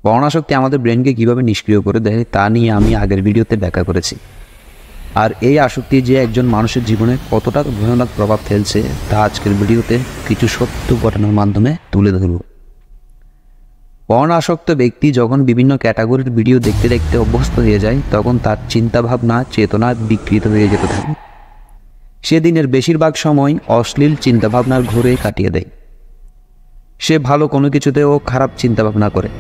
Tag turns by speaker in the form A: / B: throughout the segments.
A: পর্ণাসক্তি আমাদের ব্রেনকে কীভাবে নিষ্ক্রিয় করে দেয় তা নিয়ে আমি আগের ভিডিওতে ব্যাখ্যা করেছি। আর এই আসক্তি যে একজন মানুষের জীবনে কতটা ভয়ানক প্রভাব ফেলছে তা আজকের ভিডিওতে কিছু সত্য ঘটনার মাধ্যমে তুলে ধরব। পর্ণাসক্ত ব্যক্তি যখন বিভিন্ন ক্যাটাগরির ভিডিও দেখতে দেখতে অভ্যস্ত হয়ে যায় তখন তার চিন্তাভাবনা চেতনা বিকৃত হয়ে যেতে থাকে। সে দিনের বেশিরভাগ সময় অশ্লীল চিন্তাভাবনার ঘোরে কাটিয়ে দেয়। সে ভালো কোনো কিছুতেও খারাপ চিন্তাভাবনা করে।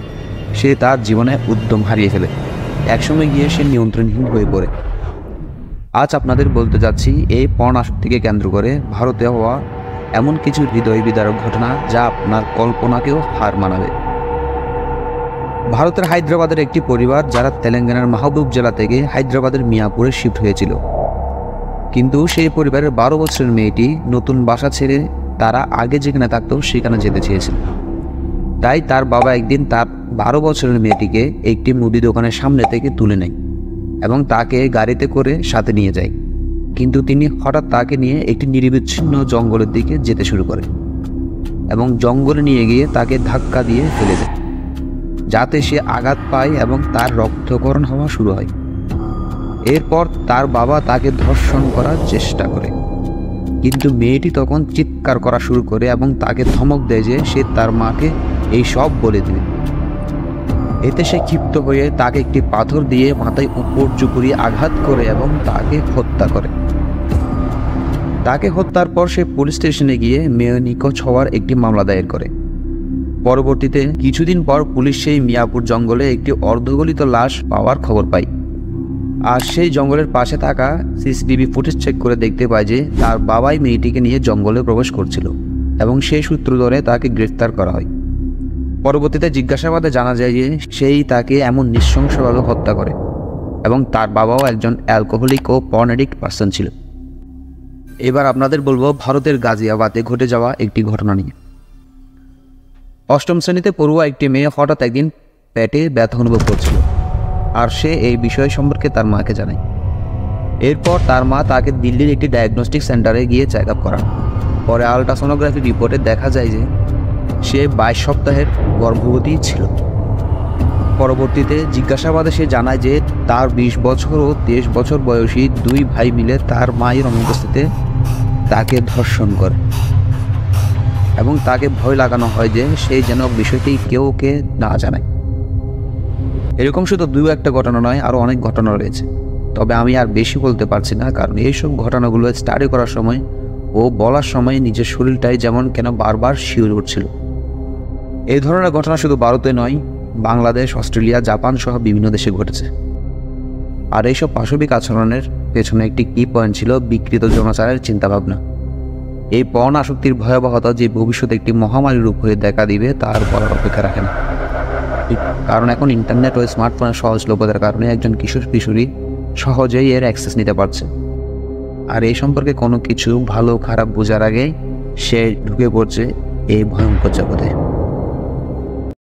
A: সে তার জীবনে উদ্যম হারিয়ে ফেলে। একসময় গিয়ে সে নিয়ন্ত্রণহীন হয়ে পড়ে। আজ আপনাদের বলতে যাচ্ছি এই পর্ণাসক্তিকে কেন্দ্র করে ভারতে হওয়া এমন কিছু হৃদয় বিদারক ঘটনা যা আপনার কল্পনাকেও হার মানাবে। ভারতের হায়দ্রাবাদের একটি পরিবার যারা তেলেঙ্গানার মাহবুব জেলা থেকে হায়দ্রাবাদের মিয়াপুরে শিফট হয়েছিল। কিন্তু সেই পরিবারের 12 বছরের মেয়েটি নতুন বাসা ছেড়ে তারা আগে যেখানে থাকতো সেখানে যেতে চেয়েছিল। তাই তার বাবা একদিন তার 12 বছরের মেয়েটিকে একটি মুদি দোকানের সামনে থেকে তুলে নেয় এবং তাকে গাড়িতে করে সাথে নিয়ে যায়। কিন্তু তিনি হঠাৎ তাকে নিয়ে একটি নিরবিচ্ছিন্ন জঙ্গলের দিকে যেতে শুরু করে এবং জঙ্গলে নিয়ে গিয়ে তাকে ধাক্কা দিয়ে ফেলে দেয় যাতে সে আঘাত পায় এবং তার রক্তক্ষরণ হওয়া শুরু হয়। এরপর তার বাবা তাকে ধর্ষণ করার চেষ্টা করে, কিন্তু মেয়েটি তখন চিৎকার করা শুরু করে এবং তাকে ধমক দেয় যে সে তার মাকে এই সব বলে দেবে। এতে সে ক্ষিপ্ত হয়ে তাকে একটি পাথর দিয়ে মাথায় উপর চুপুরি আঘাত করে এবং তাকে হত্যা করে। তাকে হত্যার পর সে পুলিশ স্টেশনে গিয়ে মেয়ে নিখোঁজ হওয়ার একটি মামলা দায়ের করে। পরবর্তীতে কিছুদিন পর পুলিশ সেই মিয়াপুর জঙ্গলে একটি অর্ধগলিত লাশ পাওয়ার খবর পায়। আর সেই জঙ্গলের পাশে থাকা সিসিটিভি ফুটেজ চেক করে দেখতে পায় যে তার বাবাই মেয়েটিকে নিয়ে জঙ্গলে প্রবেশ করছিল এবং সেই সূত্র ধরে তাকে গ্রেফতার করা হয়। পরবর্তীতে জিজ্ঞাসাবাদে জানা যায় যে সেই তাকে এমন নৃশংসভাবে হত্যা করে এবং তার বাবাও একজন অ্যালকোহলিক ও পর্ন অ্যাডিক্ট পার্সন ছিল। এবার আপনাদের বলবো ভারতের গাজিয়াবাদে ঘটে যাওয়া একটি ঘটনা নিয়ে। 8ম শ্রেণীতে পড়ুয়া একটি মেয়ে হঠাৎ একদিন পেটে ব্যথা অনুভব করছিল আর সে এই বিষয় সম্পর্কে তার মাকে জানায়। এরপর তার মা তাকে দিল্লির একটি ডায়াগনস্টিক সেন্টারে গিয়ে চেক আপ করান। পরে আলট্রাসোনোগ্রাফি রিপোর্টে দেখা যায় যে সে 22 সপ্তাহের গর্ভবতী ছিল। পরবর্তীতে জিজ্ঞাসাবাদে সে জানায় যে তার 20 বছর ও 23 বছর বয়সী 2 ভাই মিলে তার মায়ের অনুপস্থিতিতে তাকে ধর্ষণ করে এবং তাকে ভয় লাগানো হয় যে সে যেন বিষয়টি কেউ না জানায়। এরকম শুধু 2-1টা ঘটনা নয়, আরও অনেক ঘটনা রয়েছে। তবে আমি আর বেশি বলতে পারছি না, কারণ এইসব ঘটনাগুলো স্টাডি করার সময় ও বলার সময় নিজের শরীরটাই যেমন কেন বারবার শিউরে উঠছিল। এই ধরনের ঘটনা শুধু ভারতে নয়, বাংলাদেশ, অস্ট্রেলিয়া, জাপান সহ বিভিন্ন দেশে ঘটেছে। আর এইসব পাশবিক আচরণের পেছনে একটি কি পয়েন্ট ছিল বিকৃত যৌনাচারের চিন্তাভাবনা। এই পর্ণ আসক্তির ভয়াবহতা যে ভবিষ্যতে একটি মহামারীর রূপ হয়ে দেখা দিবে তার বলার অপেক্ষা রাখে না। কারণ এখন ইন্টারনেট ও স্মার্টফোনের সহজলভ্যতার কারণে একজন কিশোর কিশোরী সহজেই এর অ্যাক্সেস নিতে পারছে। আর এই সম্পর্কে কোনো কিছু ভালো খারাপ বোঝার আগে সে ঢুকে পড়ছে এই ভয়ঙ্কর জগতে।